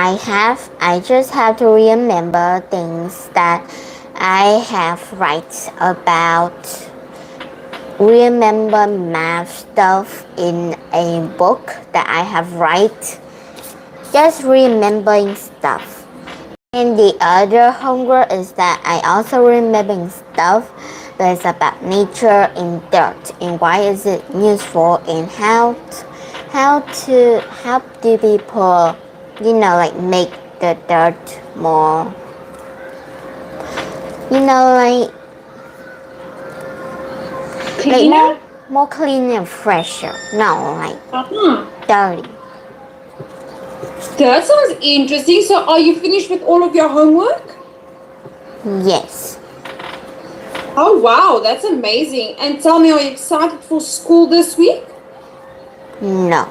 I just have to remember things that I have write about. Remember math stuff in a book that I have write. Just remembering stuff. And the other homework is that I also remembering stuff that is about nature and dirt and why is it useful and how do people like make the dirt more like cleaner? more clean and fresher. No, like dirty. That sounds interesting. So are you finished with all of your homework? Yes. Oh wow, that's amazing. And tell me, are you excited for school this week? No.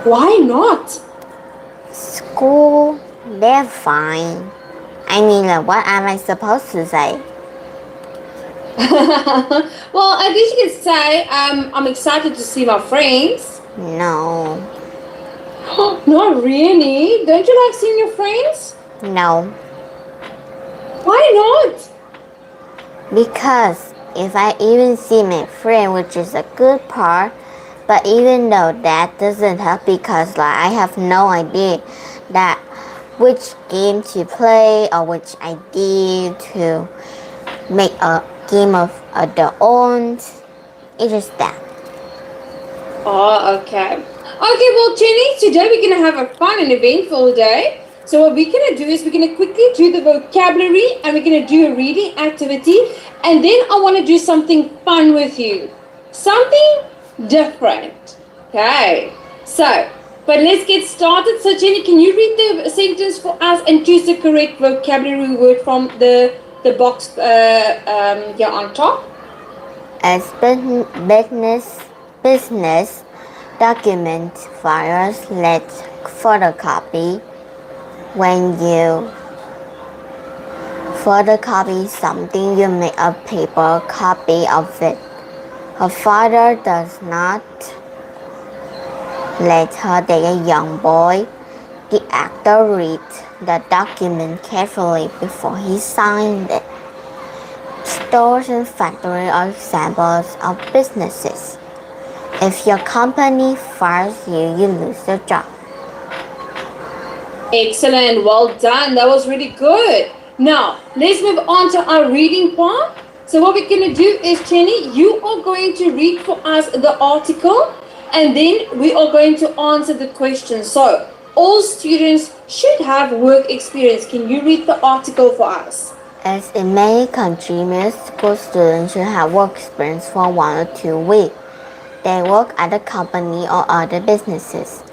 Why not? School, they're fine. I mean, like, what am I supposed to say? Well, at least you can say, I'm excited to see my friends. No. Not really. Don't you like seeing your friends? No. Why not? Because if I even see my friend, which is a good part, but even though that doesn't help because like I have no idea that which game to play or which idea to make a game of their own. It's just that. Oh, okay. Okay, well, Jenny, today we're going to have a fun and eventful day. So what we're going to do is we're going to quickly do the vocabulary and we're going to do a reading activity. And then I want to do something fun with you. Something different. Okay. So, but let's get started. So, Jenny, can you read the sentence for us and choose the correct vocabulary word from the box here on top? As business document files let photocopy. When you photocopy something, you make a paper copy of it. Her father does not let her date a young boy. The actor read the document carefully before he signed it. Stores and factories are examples of businesses. If your company fires you, you lose your job. Excellent. Well done. That was really good. Now, let's move on to our reading part. So what we're going to do is, Jenny, you are going to read for us the article and then we are going to answer the question. So all students should have work experience. Can you read the article for us? As in many countries, most school students should have work experience for 1 or 2 weeks. They work at a company or other businesses.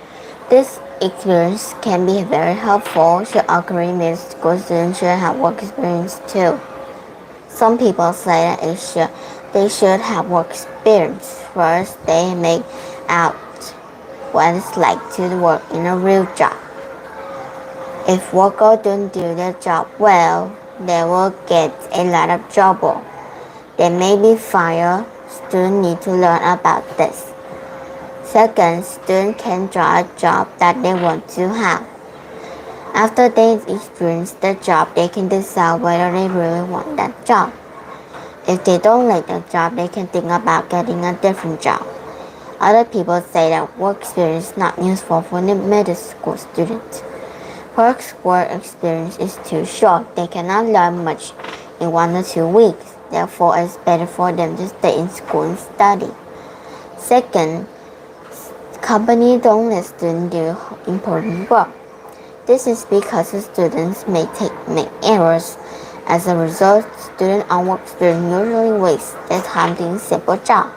This experience can be very helpful. Should agree most school students should have work experience too. Some people say that they should have work experience. First, they make out what it's like to work in a real job. If workers don't do their job well, they will get a lot of trouble. They may be fired. Students need to learn about this. Second, students can draw a job that they want to have. After they experience the job, they can decide whether they really want that job. If they don't like the job, they can think about getting a different job. Other people say that work experience is not useful for the middle school students. Work experience is too short. They cannot learn much in 1 or 2 weeks. Therefore, it's better for them to stay in school and study. Second, companies don't let students do important work. This is because the students may make errors. As a result, students on work experience usually waste their time doing simple jobs.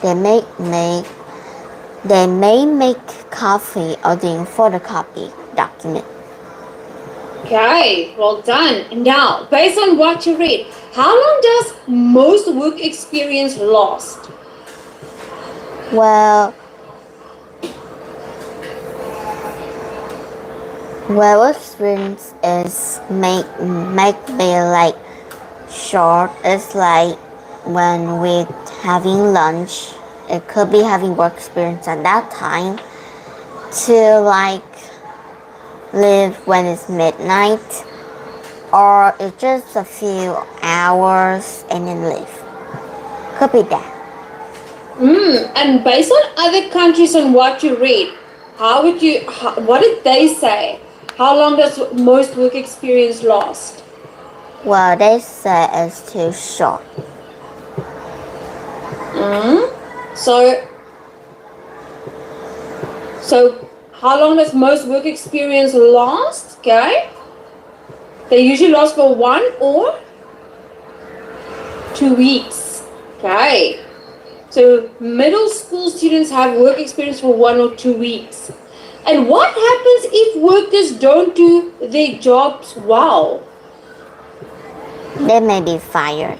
They may make coffee or doing photocopy documents. Okay, well done. Now, based on what you read, how long does most work experience last? Well, experience is make be like short. It's like when we're having lunch. It could be having work experience at that time to like leave when it's midnight, or it's just a few hours and then leave. Could be that. And based on other countries on what you read, what did they say? How long does most work experience last? Well, they say it's too short. So how long does most work experience last? Okay. They usually last for 1 or 2 weeks. Okay. So middle school students have work experience for 1 or 2 weeks. And what happens if workers don't do their jobs well? They may be fired,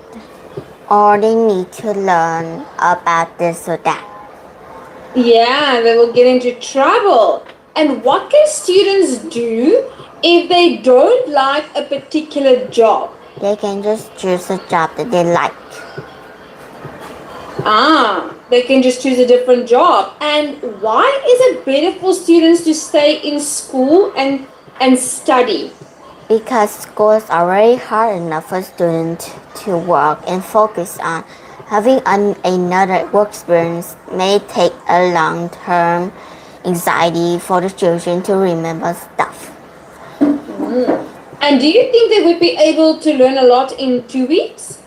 or they need to learn about this or that. Yeah, they will get into trouble. And what can students do if they don't like a particular job? They can just choose a job that they like. They can just choose a different job. And why is it better for students to stay in school and study? Because school is already hard enough for students to work and focus on. Having another work experience may take a long-term anxiety for the children to remember stuff. And do you think they would be able to learn a lot in 2 weeks?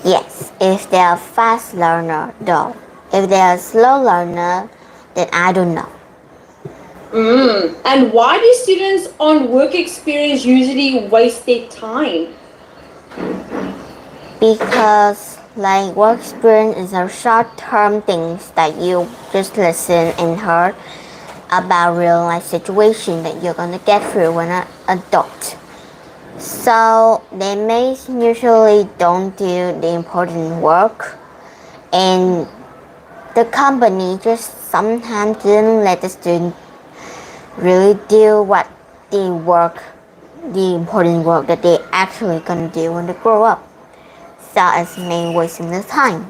Yes, if they are fast learner though. If they are slow learner, then I don't know. And why do students on work experience usually waste their time? Because like work experience is a short-term things that you just listen and heard about real life situation that you're gonna get through when an adult. So they may usually don't do the important work, and the company just sometimes didn't let the student really do what the important work that they actually gonna do when they grow up. So it's me wasting the time.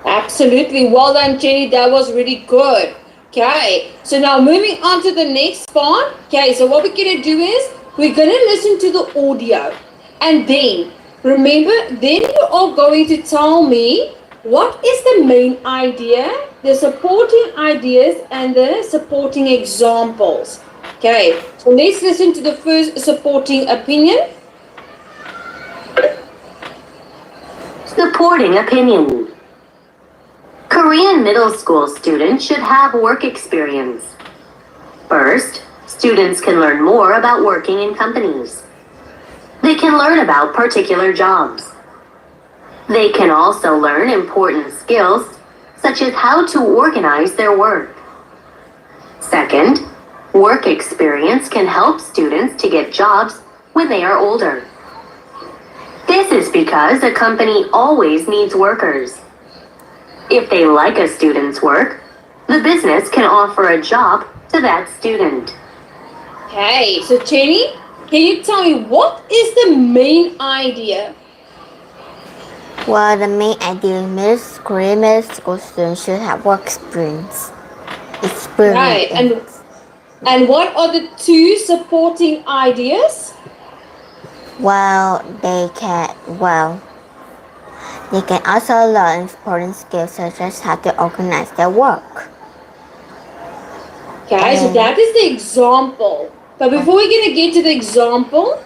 Absolutely. Well done, Jenny. That was really good. Okay. So now moving on to the next part. Okay. So what we're going to do is we're going to listen to the audio. And then, remember, then you are going to tell me what is the main idea, the supporting ideas, and the supporting examples. Okay. So let's listen to the first supporting opinion. Supporting opinion. Korean middle school students should have work experience. First, students can learn more about working in companies. They can learn about particular jobs. They can also learn important skills, such as how to organize their work. Second, work experience can help students to get jobs when they are older. This is because a company always needs workers. If they like a student's work, the business can offer a job to that student. Okay, so Jenny, can you tell me what is the main idea? Well, the main idea is Korean middle school students should have work experience. Right, and what are the two supporting ideas? Well, they can also learn important skills such as how to organize their work. Okay, so that is the example. But before we're going to get to the example,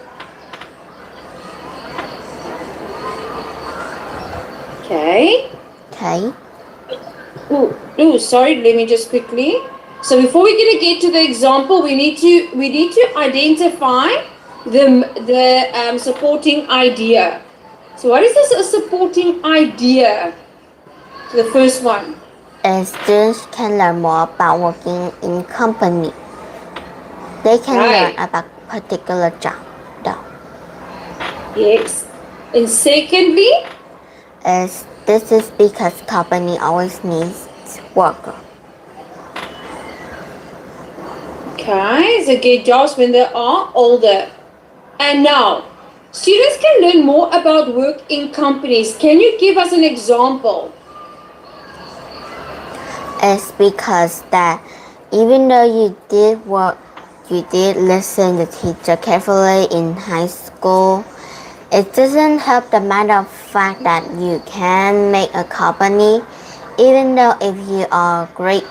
okay. Oh, sorry, let me just quickly. So before we're going to get to the example, we need to identify the supporting idea. So what is this a supporting idea? So the first one. And students can learn more about working in company. They can learn about particular job though. Yes. And secondly? This is because company always needs worker. Okay, so get jobs when they are older. And now, students can learn more about work in companies. Can you give us an example? It's because that Even though you did listen to the teacher carefully in high school, it doesn't help the matter of fact that you can make a company. Even though if you are great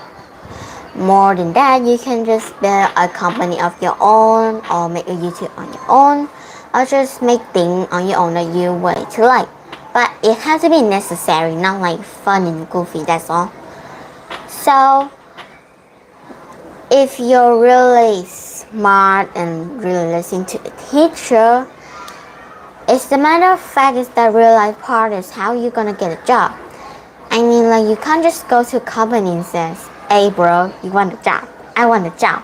more than that, you can just build a company of your own or make a YouTube on your own or just make things on your own that you way to like. But it has to be necessary, not like fun and goofy, that's all. So if you're really smart and really listen to the teacher, it's the matter of fact is the real life part is how you're gonna get a job. I mean, like, you can't just go to a company and says, hey bro, you want a job? I want a job.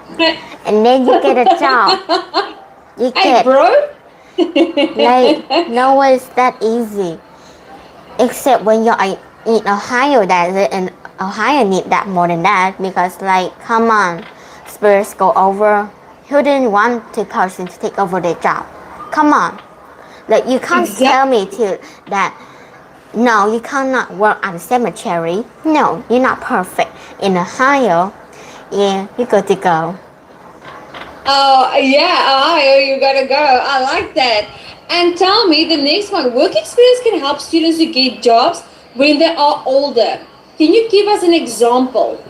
And then you get a job. You Hey, get, bro. like, no way it's that easy. Except when you're in Ohio, and Ohio need that more than that because, like, come on, spirits go over. Who didn't want the person to take over their job? Come on. Like, you can't tell me that no, you cannot work at a cemetery. No, you're not perfect. In Ohio, yeah, you got to go. Oh, yeah, Ohio, you gotta go. I like that. And tell me, the next one, work experience can help students to get jobs when they are older. Can you give us an example?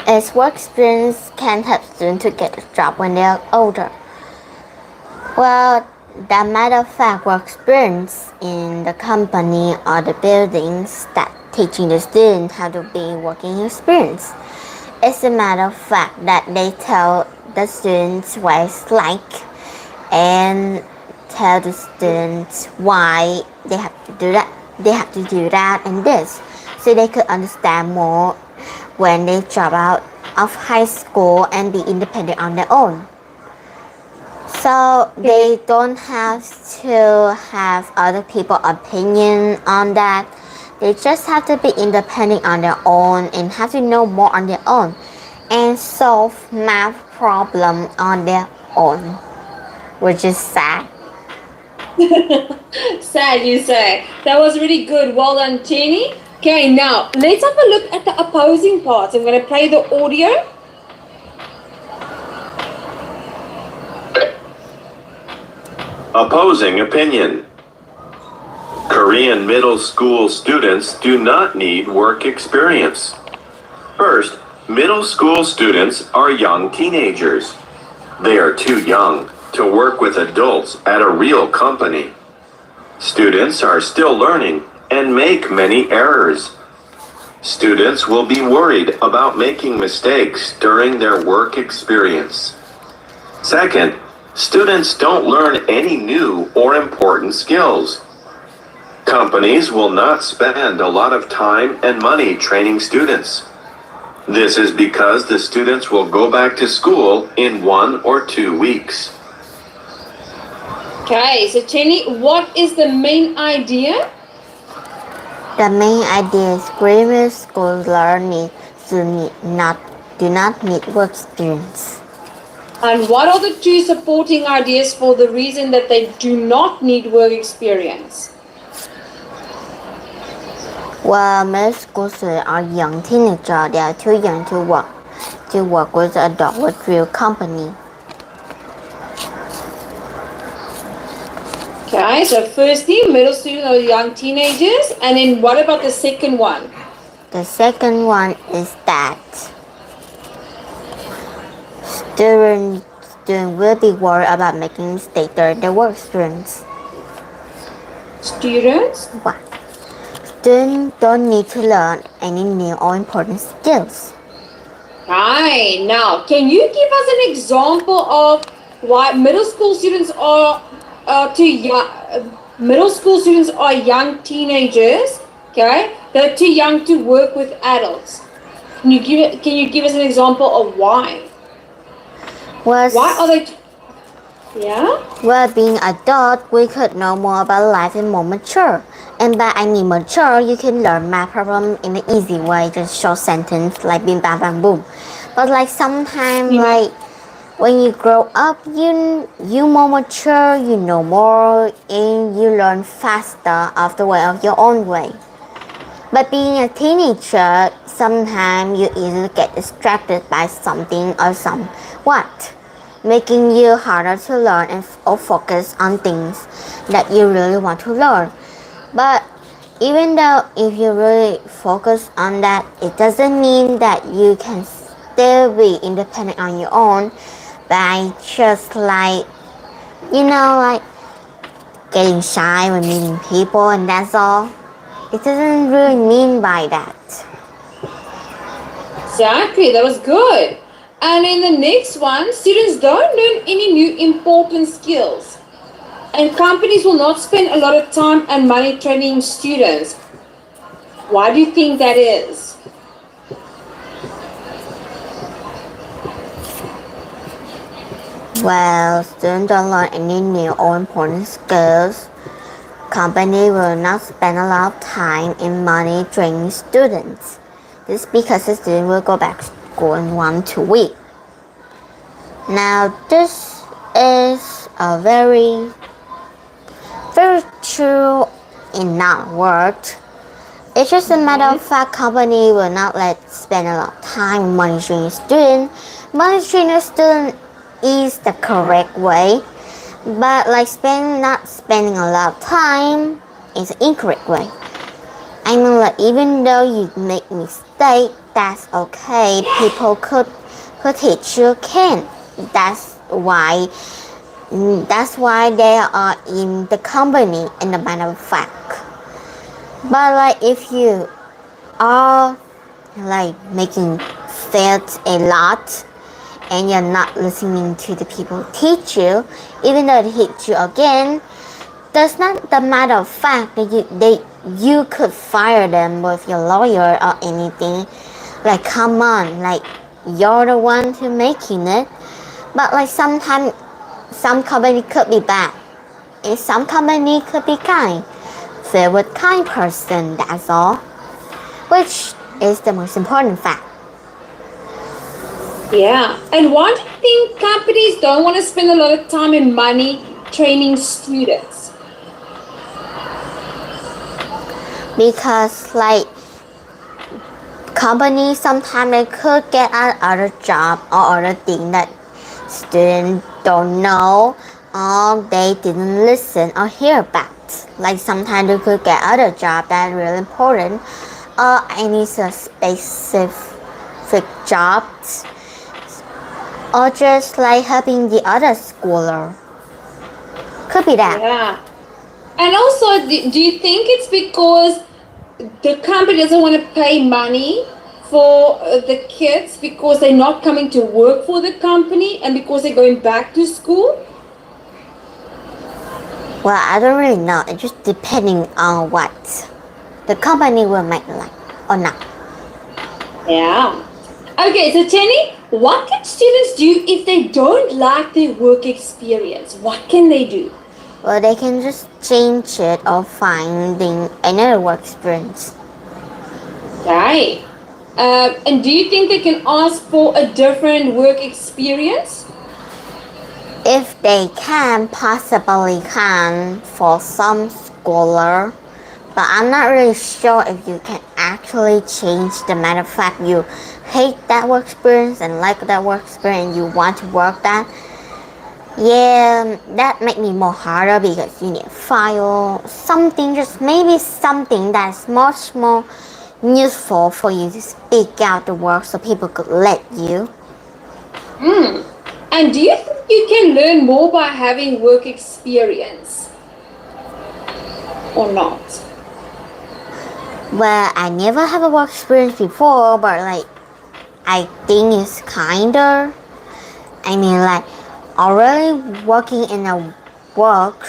As work experience can help students to get a job when they are older. Well, that matter of fact, work experience in the company or the buildings that teaching the students how to be working experience. It's a matter of fact that they tell the students what it's like and tell the students why they have to do that. They have to do that and this, so they could understand more when they drop out of high school and be independent on their own. So they don't have to have other people's opinion on that. They just have to be independent on their own and have to know more on their own and solve math problem on their own, which is sad. Sad, you say. That was really good. Well done, Jenny. Okay, now let's have a look at the opposing parts. I'm going to play the audio. Opposing opinion. Korean middle school students do not need work experience. First, middle school students are young teenagers. They are too young to work with adults at a real company. Students are still learning and make many errors. Students will be worried about making mistakes during their work experience. Second, students don't learn any new or important skills. Companies will not spend a lot of time and money training students. This is because the students will go back to school in 1 or 2 weeks. Okay, so Jenny, what is the main idea? The main idea is grammar school learners do not need work experience. And what are the two supporting ideas for the reason that they do not need work experience? Well, middle school students are young teenagers. They are too young to work with adult with real company. Okay, so firstly, middle students are young teenagers. And then what about the second one? The second one is that students will be worried about making mistakes during their work experience. Students? What? Students don't need to learn any new or important skills. Right, now, can you give us an example of why middle school students are too young? Middle school students are young teenagers, okay? They're too young to work with adults. Can you give us an example of why? Why are they? Yeah? Well, being adult, we could know more about life and more mature. And by I mean mature, you can learn math problem in an easy way, just short sentence like bim bam bam boom. But like sometimes like when you grow up, you more mature, you know more, and you learn faster of the way of your own way. But being a teenager, sometimes you easily get distracted by something or someone, making you harder to learn or focus on things that you really want to learn. But even though if you really focus on that, it doesn't mean that you can still be independent on your own by just like, like getting shy when meeting people and that's all. It doesn't really mean by that. Exactly, that was good. And in the next one, students don't learn any new important skills. And companies will not spend a lot of time and money training students. Why do you think that is? Well, students don't learn any new or important skills. Company will not spend a lot of time and money training students. This is because the student will go back to school in 1 to 2 weeks. Now, this is a very true and not worked. It's just a matter of fact, company will not spend a lot of time and money training student. Money training student is the correct way, but not spending a lot of time is the incorrect way. I mean, even though you make mistake, that's okay. People could teach you can. That's why they are in the company in the matter of fact. But if you are making fails a lot and you're not listening to the people teach you, even though they teach you again, that's not the matter of fact that you could fire them with your lawyer or anything. Come on, you're the one who making it. But sometimes some company could be bad and some company could be kind. Filled with kind person, that's all. Which is the most important fact. Yeah. And why do you think companies don't want to spend a lot of time and money training students? Because companies sometimes they could get other job or other thing that students don't know or they didn't listen or hear about. Sometimes they could get other job that are really important or any specific jobs or just helping the other schooler. Could be that. Yeah. And also, do you think it's because the company doesn't want to pay money for the kids because they're not coming to work for the company and because they're going back to school? Well, I don't really know. It's just depending on what the company will make or not. Yeah. Okay, so Jenny, what can students do if they don't like their work experience? What can they do? Well, they can just change it or finding another work experience. Right. And do you think they can ask for a different work experience? If they can, possibly can for some scholar, but I'm not really sure if you can actually change the matter of fact you hate that work experience and like that work experience and you want to work that. Yeah, that make me more harder because you need file something, just maybe something that's much more useful for you to speak out the work so people could let you. And do you think you can learn more by having work experience? Or not? Well, I never have a work experience before, but I think it's kinda. I mean, already working in a work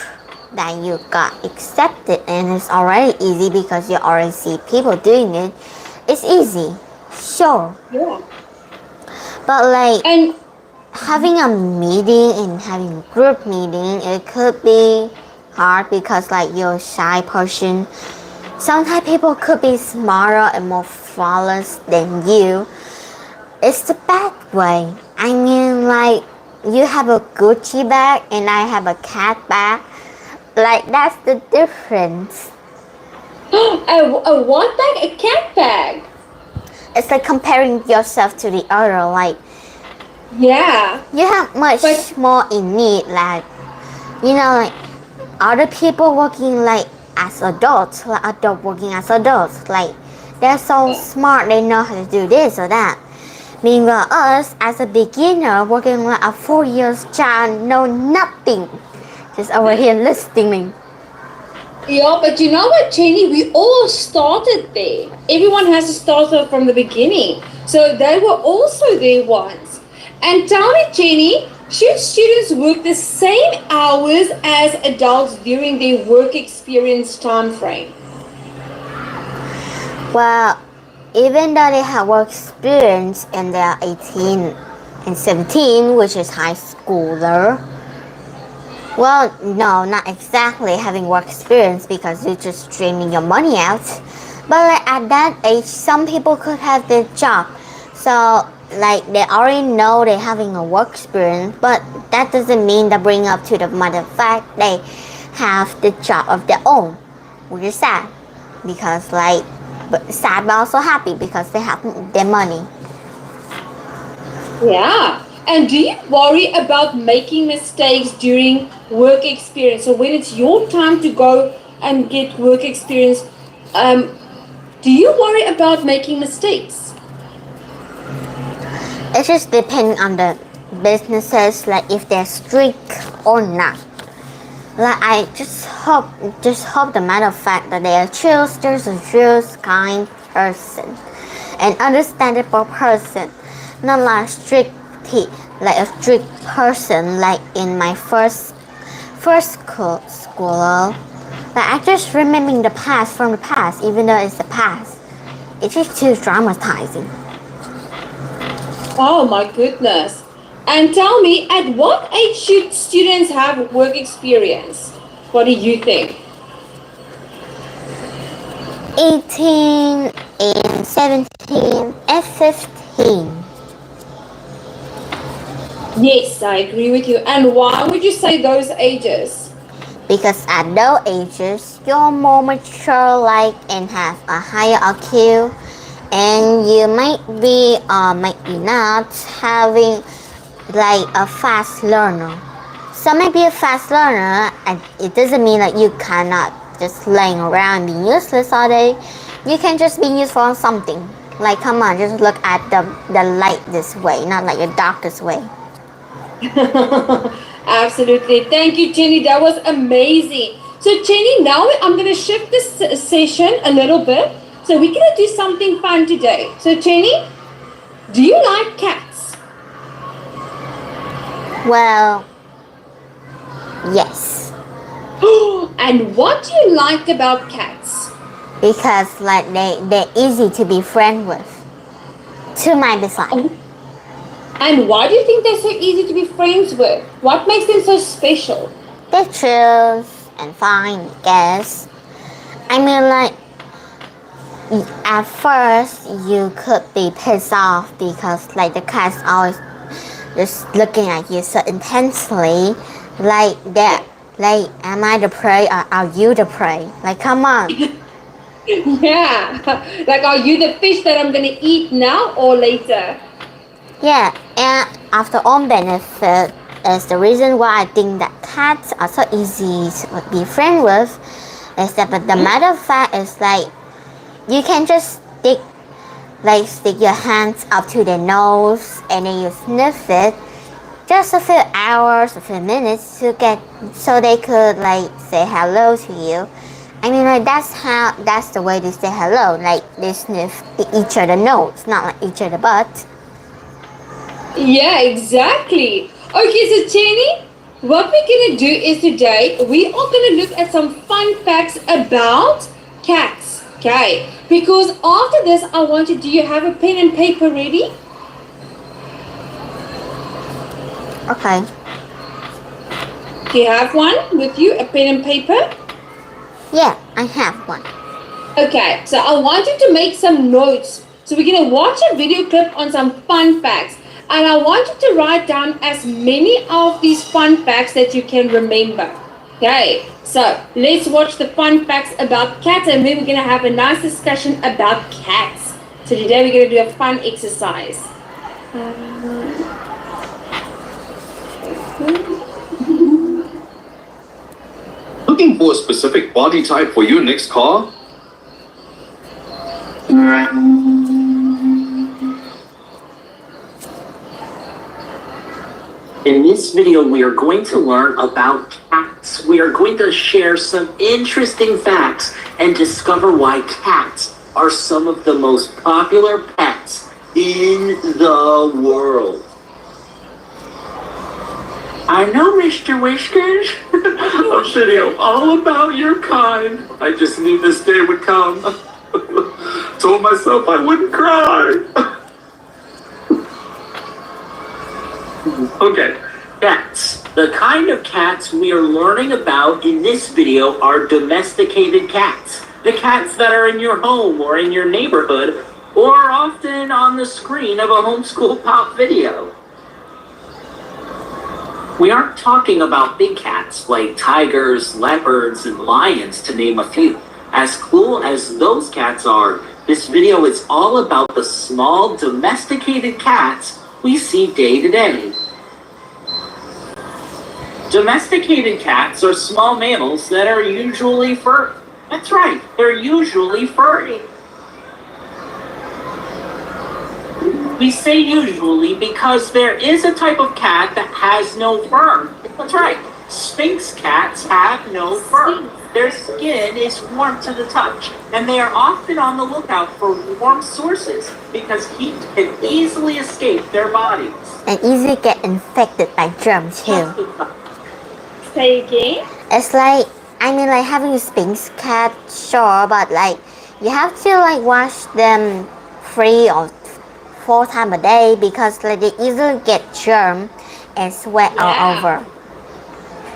that you got accepted and it's already easy because you already see people doing it. It's easy, sure. Yeah. But And having a meeting and having a group meeting, it could be hard because you're a shy person. Sometimes people could be smarter and more flawless than you. It's the bad way. I mean, you have a Gucci bag and I have a cat bag. That's the difference. a what bag? A cat bag? it's like comparing yourself to the other. Like, Yeah. you have much But- more in need. Like, you know, like other people working like as adults, like adult working as adults. Like, they're so smart. They know how to do this or that. Meanwhile, us as a beginner working like a 4 years child know nothing. Just over here listening. Yeah, but you know what, Jenny? We all started there. Everyone has to start off from the beginning. So they were also there once. And tell me, Jenny, should students work the same hours as adults during their work experience time frame? Well, even though they have work experience and they're 18 and 17, which is high schooler, well, no, not exactly having work experience because you're just draining your money out. But like at that age, some people could have their job. So like they already know they're having a work experience, but that doesn't mean they bring up to the matter fact they have the job of their own, which is sad. Because like, but sad but also happy because they have their money. Yeah. And do you worry about making mistakes during work experience? So when it's your time to go and get work experience, do you worry about making mistakes? It just depends on the businesses, like if they're strict or not. Like I just hope the matter of fact that they are just a chill, kind person, an understandable person, not like like a strict person like in my first school. Like I just remembering the past from the past, even though it's the past. It's just too dramatizing. Oh my goodness. And tell me, at what age should students have work experience? What do you think? 18 and 17 and 15. Yes, I agree with you. And why would you say those ages? Because at those ages, you're more mature, like, and have a higher IQ, and you might be or might be not having like a fast learner. Some might be a fast learner, and it doesn't mean that you cannot just laying around and being useless all day. You can just be useful on something. Like, come on, just look at the light this way, not like the dark this way. Absolutely. Thank you, Jenny. That was amazing. So, Jenny, now I'm going to shift this session a little bit. So, we're going to do something fun today. So, Jenny, do you like cats? Well, yes. And what do you like about cats? Because like they're easy to be friends with. To my dislike. Oh. And why do you think they're so easy to be friends with? What makes them so special? They're chill and fine, I guess. I mean, like, at first you could be pissed off because like the cat's always just looking at you so intensely, like that. Like, am I the prey or are you the prey? Like, come on. Yeah. Like, are you the fish that I'm going to eat now or later? Yeah, and after all benefit is the reason why I think that cats are so easy to be friends with is that, but the matter of fact is like you can just stick your hands up to their nose and then you sniff it just a few hours, a few minutes so they could like say hello to you. I mean, like that's the way they say hello. Like they sniff each other's nose, not like each other's butt. Yeah, exactly. Okay, so Jenny, what we're going to do is today, we are going to look at some fun facts about cats. Okay, because after this, I want you, do you have a pen and paper ready? Okay. Do you have one with you, a pen and paper? Yeah, I have one. Okay, so I want you to make some notes. So we're going to watch a video clip on some fun facts. And I want you to write down as many of these fun facts that you can remember. Okay, so let's watch the fun facts about cats and then we're going to have a nice discussion about cats So today we're going to do a fun exercise. Looking for a specific body type for your next car? In this video, we are going to learn about cats. We are going to share some interesting facts and discover why cats are some of the most popular pets in the world. I know, Mr. Whiskers. I'm shitting all about your kind. I just knew this day would come. Told myself I wouldn't cry. Okay, cats. The kind of cats we are learning about in this video are domesticated cats. The cats that are in your home or in your neighborhood or are often on the screen of a homeschool pop video. We aren't talking about big cats like tigers, leopards, and lions, to name a few. As cool as those cats are, this video is all about the small domesticated cats we see day to day. Domesticated cats are small mammals that are usually furry. That's right, they're usually furry. We say usually because there is a type of cat that has no fur. That's right, Sphinx cats have no fur. Their skin is warm to the touch, and they are often on the lookout for warm sources because heat can easily escape their bodies. And easily get infected by germs too. Say again. It's like, I mean, like having a Sphinx cat, sure, but like you have to like wash them 3 or 4 times a day because like they easily get germ and sweat all over.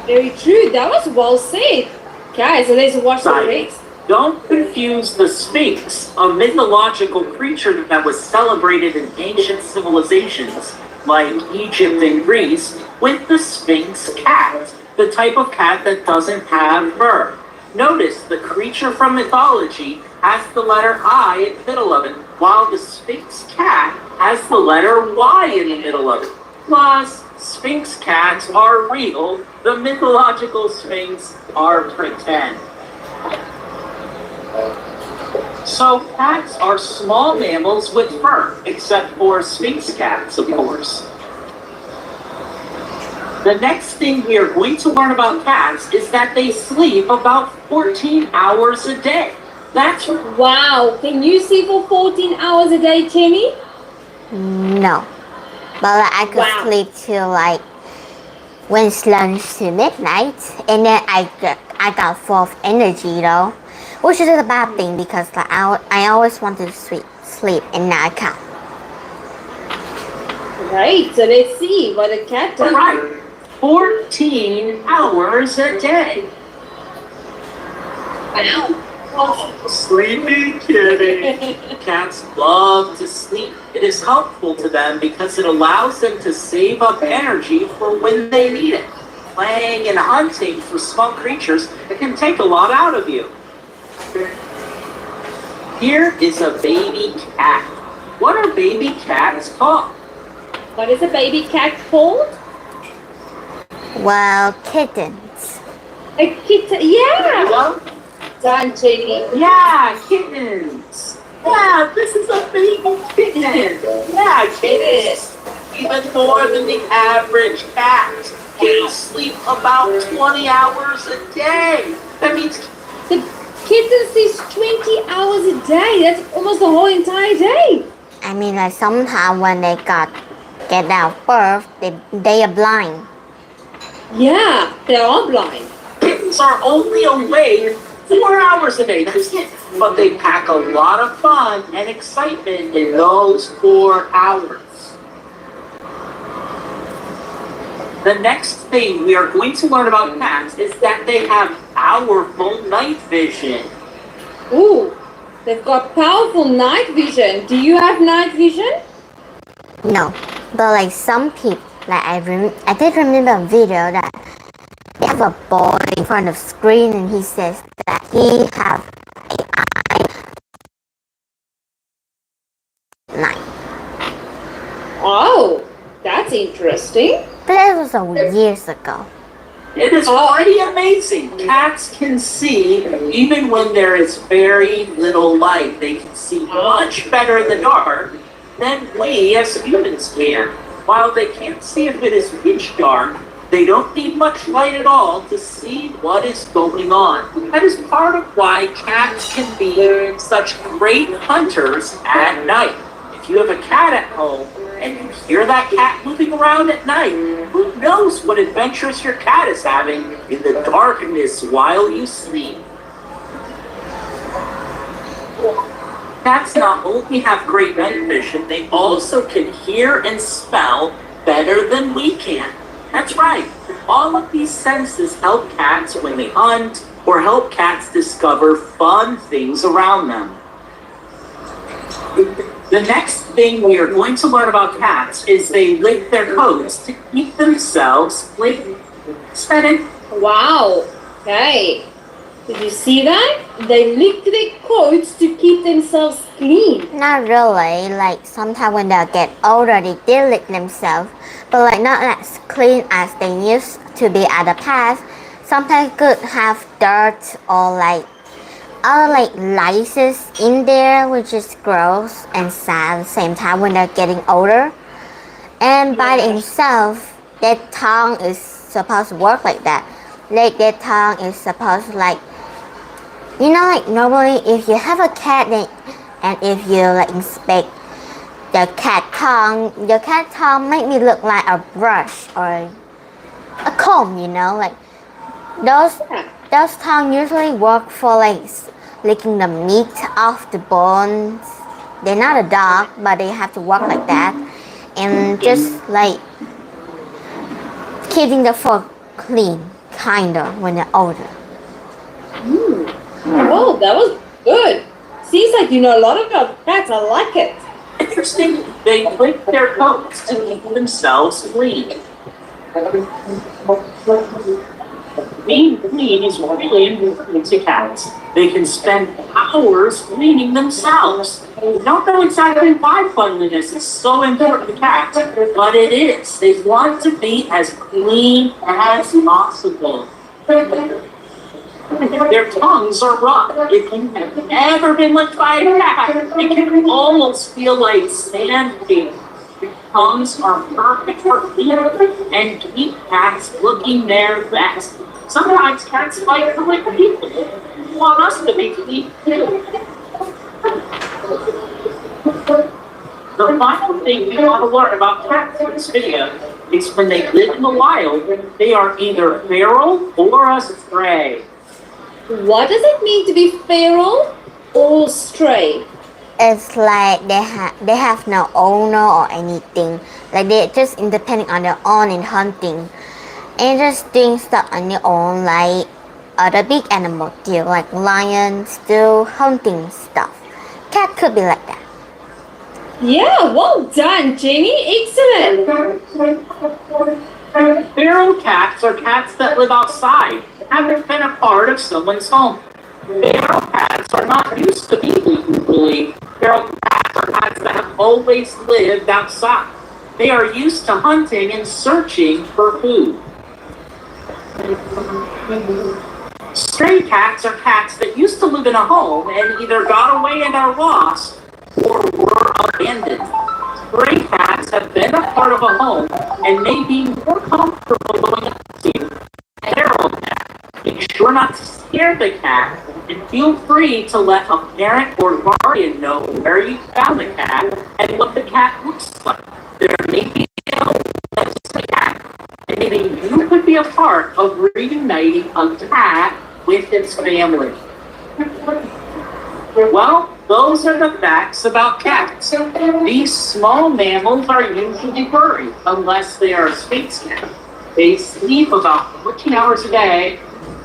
Very true. That was well said. Guys, so let's wash the face. Don't confuse the Sphinx, a mythological creature that was celebrated in ancient civilizations like Egypt and Greece, with the Sphinx cat, the type of cat that doesn't have fur. Notice the creature from mythology has the letter I in the middle of it, while the Sphinx cat has the letter Y in the middle of it. Plus, Sphinx cats are real, the mythological Sphinx are pretend. So cats are small mammals with fur, except for Sphinx cats, of course. The next thing we are going to learn about cats is that they sleep about 14 hours a day. That's Wow, can you sleep for 14 hours a day, Timmy? No. But like, I could sleep till like when it's lunch to midnight, and then I got full of energy though, which is a bad thing because like I always wanted to sleep and now I can't. Right, so let's see what a cat does. right. 14 hours a day. Wow. Oh, sleepy kitty. Cats love to sleep. It is helpful to them because it allows them to save up energy for when they need it. Playing and hunting for small creatures, it can take a lot out of you. Here is a baby cat. What are baby cats called? What is a baby cat called? Well, kittens. A kitten. Yeah. Well, Done, Timmy. yeah, kittens. Yeah, this is a baby kitten. Yeah, kittens. Even more than the average cat. Kittens sleep about 20 hours a day. That means The kitten sleeps 20 hours a day. That's almost the whole entire day. I mean, like sometimes when they get out of birth, they are blind. Yeah, they're all blind. kittens are only awake 4 hours a day. That's it. But they pack a lot of fun and excitement in those 4 hours. The next thing we are going to learn about cats is that they have powerful night vision. Ooh, they've got powerful night vision. Do you have night vision? No, but like some people, like I did remember a video that they have a boy in front of screen and he says that he have interesting. But that was years ago. It is pretty amazing. Cats can see even when there is very little light. They can see much better in the dark than we as humans can. While they can't see if it is pitch dark, they don't need much light at all to see what is going on. That is part of why cats can be such great hunters at night. If you have a cat at home and you hear that cat moving around at night, who knows what adventures your cat is having in the darkness while you sleep. Cats not only have great night vision, they also can hear and smell better than we can. That's right. All of these senses help cats when they hunt or help cats discover fun things around them. The next thing we are going to learn about cats is they lick their coats to keep themselves clean. Said it. Wow. Okay. Did you see that? They lick their coats to keep themselves clean. Not really. Like sometimes when they get older, they did lick themselves, but like not as clean as they used to be at the past. Sometimes could have dirt or like other like lices in there, which is gross and sad at the same time when they're getting older. And by themselves, their tongue is supposed to work like that. Like their tongue is supposed to like, you know, like normally if you have a cat then, and if you like inspect the cat tongue, your cat tongue make me look like a brush or a comb, you know, like those tongue usually work for like licking the meat off the bones. They're not a dog, but they have to work like that, and just like keeping the fur clean, kinda, when they're older. Oh, that was good. Seems like you know a lot about cats. I like it. Interesting, they lick their coats to keep themselves clean. Being clean is really important to cats. They can spend hours cleaning themselves. We don't know exactly why cleanliness is so important to cats, but it is. They want to be as clean as possible. Their tongues are rough. If you have ever been licked by a cat, it can almost feel like sandpaper. Tongues are perfect for cleaning and keep cats looking their best. Sometimes cats like to lick people. They want us to be clean too. The final thing we want to learn about cats in this video is when they live in the wild, they are either feral or a stray. What does it mean to be feral or stray? It's like they have no owner or anything. Like they're just independent on their own in hunting, and just doing stuff on their own, like other big animals do, like lions do hunting stuff. Cat could be like that. Yeah, well done, Jenny. Excellent. Feral cats are cats that live outside, haven't been a part of someone's home. Feral cats are not used to being legally. Feral cats are cats that have always lived outside. They are used to hunting and searching for food. Stray cats are cats that used to live in a home and either got away and are lost or were abandoned. Stray cats have been a part of a home and may be more comfortable going up to a feral cat. Make sure not to scare the cat and feel free to let a parent or guardian know where you found the cat and what the cat looks like. There may be no that's just a cat, and maybe you could be a part of reuniting a cat with its family. Well, those are the facts about cats. These small mammals are usually furry, unless they are a Sphinx cat. They sleep about 14 hours a day,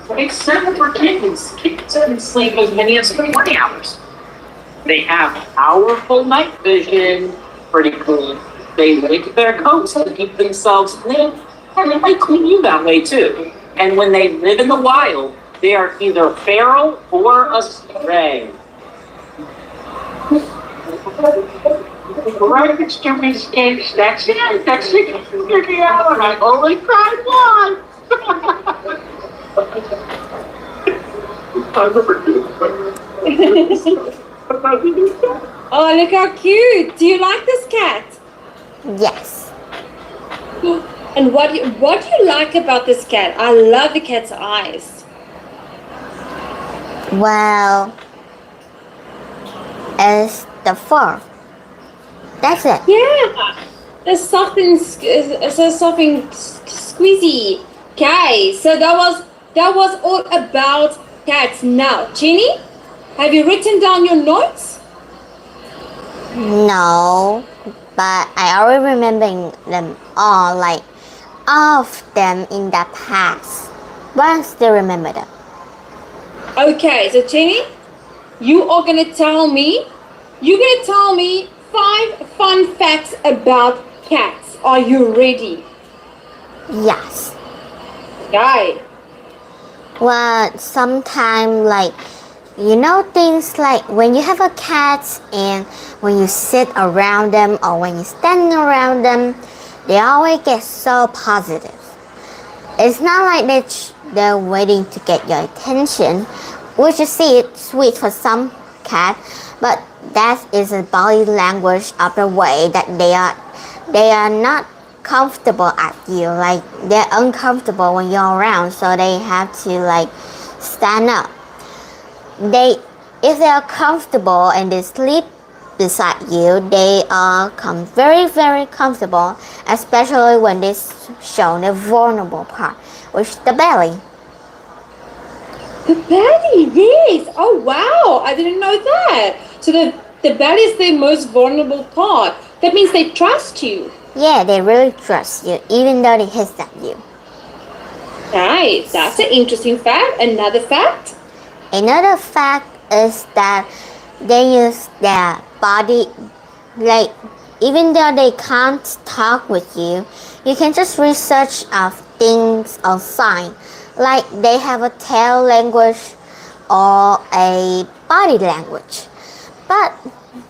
except for kittens. Kittens can sleep as many as 20 hours. They have powerful night vision. Pretty cool. They lick their coats to keep themselves clean, and they might clean you that way too. And when they live in the wild, they are either feral or a stray. Right next to me stinks. That's it. That's it. Get me out. I only cried once. I never did. Oh, look how cute. Do you like this cat? Yes. And what do you like about this cat? I love the cat's eyes. Well, it's the fur. That's it. Yeah. The soft and squeezy. Okay, so that was all about cats. Now, Jenny, have you written down your notes? No, but I already remember them all, like all of them in the past. But I still remember them. Okay, so Jenny, you're gonna tell me 5 fun facts about cats. Are you ready? Yes. Okay. Well, sometimes like things like when you have a cat and when you sit around them or when you stand around them, they always get so positive. It's not like they're waiting to get your attention, which is sweet for some cats, but that is a body language of the way that they are not comfortable at you, like they're uncomfortable when you're around, so they have to like stand up. If they are comfortable and they sleep beside you, they are very, very comfortable, especially when they show the vulnerable part, which is the belly. The belly, yes. Oh wow, I didn't know that. So the belly is their most vulnerable part. That means they trust you. Yeah, they really trust you, even though they hiss at you. Right, that's an interesting fact. Another fact? Another fact is that they use their body, like even though they can't talk with you, you can just research of things or sign, like they have a tail language or a body language. But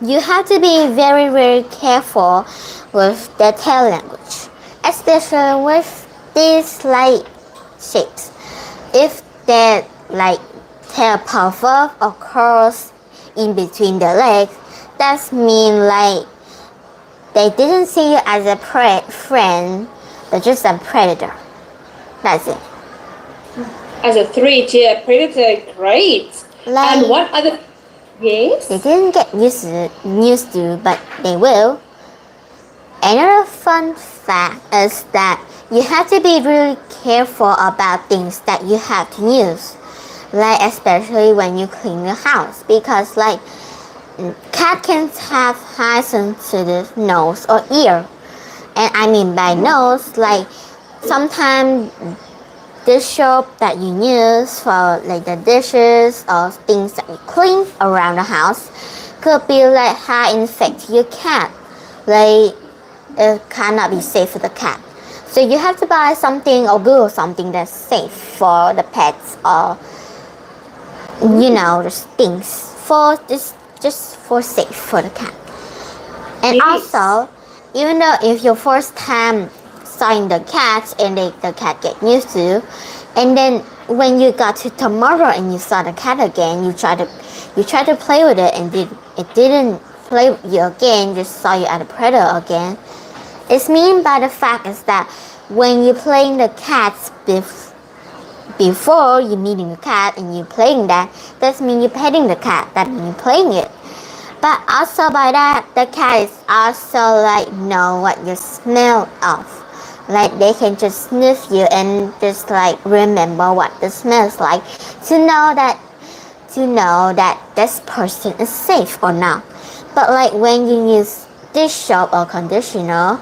you have to be very, very careful with the tail language, especially with these like shapes. If they're like tail puff up or curls in between the legs, that means like they didn't see you as a friend, they're just a predator. That's it. As a 3-tier predator, great. Like, and what other? Yes. they didn't get used to, but they will. Another fun fact is that you have to be really careful about things that you have to use, like especially when you clean the house, because like cat can have high sensitive nose or ear, and I mean by nose, like sometimes dish soap that you use for like the dishes or things that you clean around the house could be like high infect your cat, like it cannot be safe for the cat. So you have to buy something or Google something that's safe for the pets, or just things for just for safe for the cat. And Yes. also, even though if your first time seeing the cat and the cat get used to, and then when you got to tomorrow and you saw the cat again, you try to play with it and it didn't play with you again, just saw you as a predator again. It's mean by the fact is that when you're playing the cats before you meeting the cat and you playing that means you're petting the cat, that means you're playing it. But also by that, the cat is also like know what you smell of. Like they can just sniff you and just like remember what the smell is like to know that this person is safe or not. But like when you use dish soap or conditioner,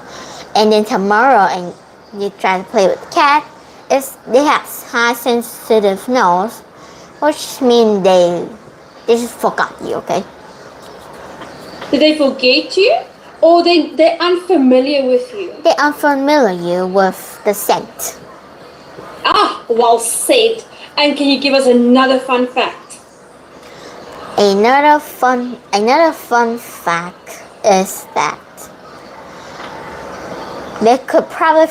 and then tomorrow and you try to play with the cat, they have high sensitive nose, which means they just forgot you, okay? Did they forget you? Or they're unfamiliar with you? They're unfamiliar with the scent. Ah, well said. And can you give us another fun fact? Another fun fact is that they could probably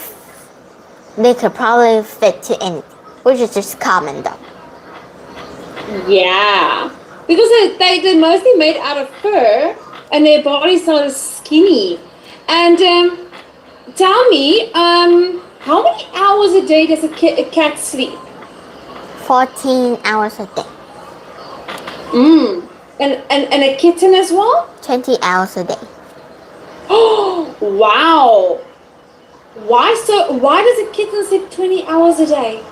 fit to anything, which is just common though. Yeah, because they're mostly made out of fur, and their bodies are skinny. And tell me, how many hours a day does a cat sleep? 14 hours a day. And a kitten as well? 20 hours a day. Oh, wow. Why does a kitten sleep 20 hours a day?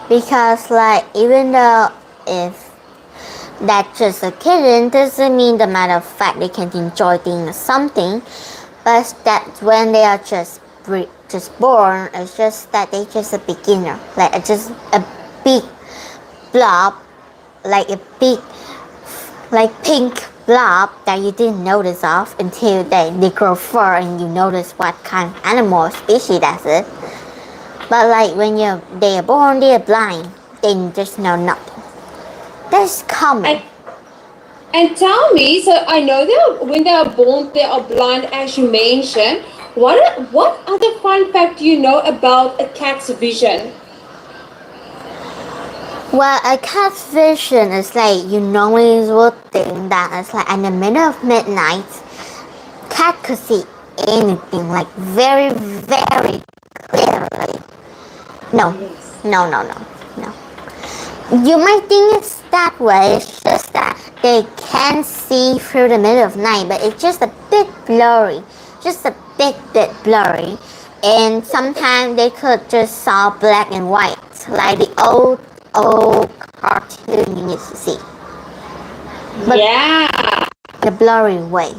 Because like even though if that's just a kitten, doesn't mean the matter of fact they can enjoy doing something, but that when they are just born, it's just that they just a beginner, like just a big blob, like a big pink blob that you didn't notice of until they grow fur and you notice what kind of animal or species that's it. But like when they are born, they are blind, they just know nothing. That's common. And tell me, so I know that when they are born, they are blind, as you mentioned. What other fun fact do you know about a cat's vision? Well, a cat's vision is like you normally would think that it's like in the middle of midnight, cat could see anything like very, very clearly. No. You might think it's that way, it's just that they can see through the middle of night, but it's just a bit blurry, bit blurry. And sometimes they could just saw black and white, like the old cartoon you used to see. But yeah. the blurry way.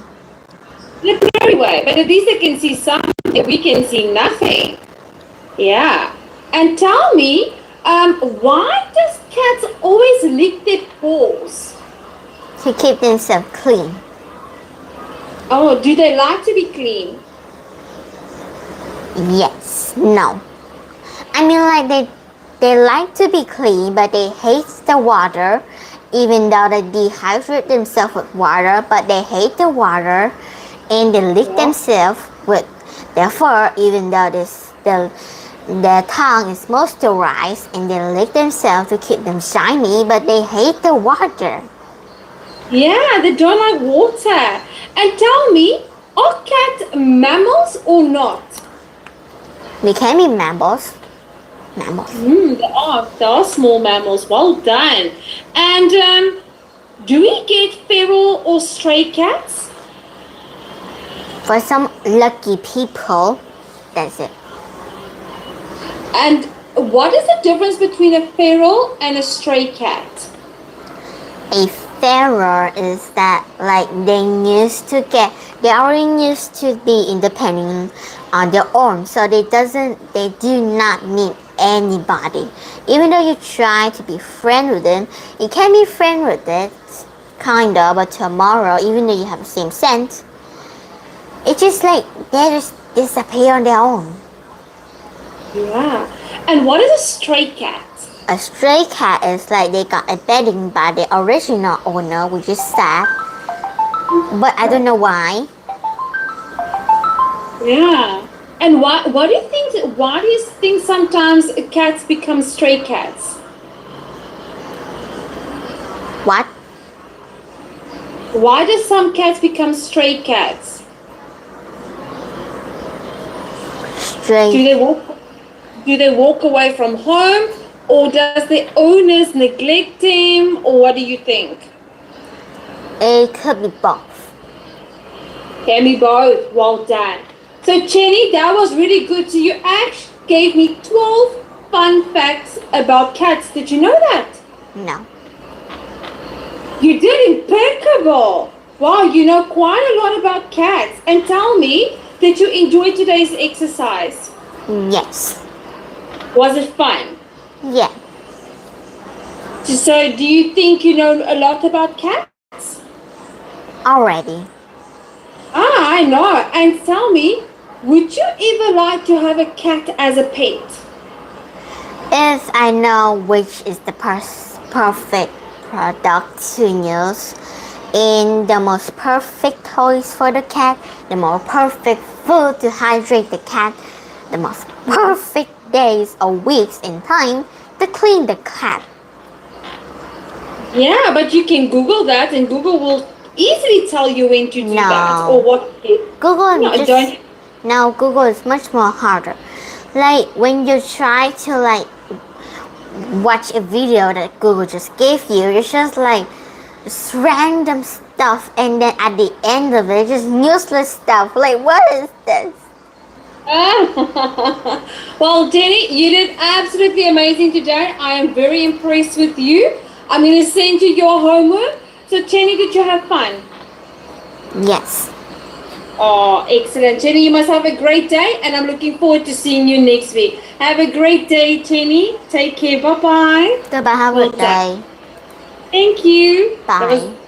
The blurry way, but at least they can see something. We can see nothing. Yeah. And tell me, why does cats always lick their paws? To keep themselves clean. Oh, do they like to be clean? Yes. No. I mean, like they like to be clean, but they hate the water, even though they dehydrate themselves with water, but they hate the water, and they lick themselves with their fur, even though their tongue is moisturized, and they lick themselves to keep them shiny, but they hate the water. Yeah, they don't like water. And tell me, are cats mammals or not? They can be mammals. They are small mammals. Well done. And do we get feral or stray cats? For some lucky people, that's it. And what is the difference between a feral and a stray cat? A feral is that like they already used to be independent on their own, so they do not need anybody. Even though you try to be friend with them, you can be friend with it, kinda, but tomorrow, even though you have the same scent, it's just like they just disappear on their own. Yeah. And what is a stray cat? A stray cat is like they got abandoned by the original owner, which is sad, but I don't know why. Yeah. And why do you think sometimes cats become stray cats? What? Why do some cats become stray cats? Stray. Do they walk away from home, or does the owners neglect them, or what do you think? It could be both. Can be both. Well done. So Jenny, that was really good. So you actually gave me 12 fun facts about cats. Did you know that? No. You did impeccable. Wow, you know quite a lot about cats. And tell me, did you enjoy today's exercise? Yes. Was it fun? Yeah. So do you think you know a lot about cats? Already. I know. And tell me, would you ever like to have a cat as a pet? If I know which is the perfect product to use, in the most perfect toys for the cat, the more perfect food to hydrate the cat, the most perfect days or weeks in time to clean the cat. Yeah, but you can Google that and Google will easily tell you when to do that or what. Google No, just don't. now Google is much more harder. Like when you try to like watch a video that Google just gave you, it's just like just random stuff, and then at the end of it, just useless stuff. Like what is this? Well, Jenny, you did absolutely amazing today. I am very impressed with you. I'm going to send you your homework. So, Jenny, did you have fun? Yes. Oh, excellent. Jenny, you must have a great day, and I'm looking forward to seeing you next week. Have a great day, Jenny. Take care. Bye-bye. Goodbye. Have a good day. Thank you. Bye. That was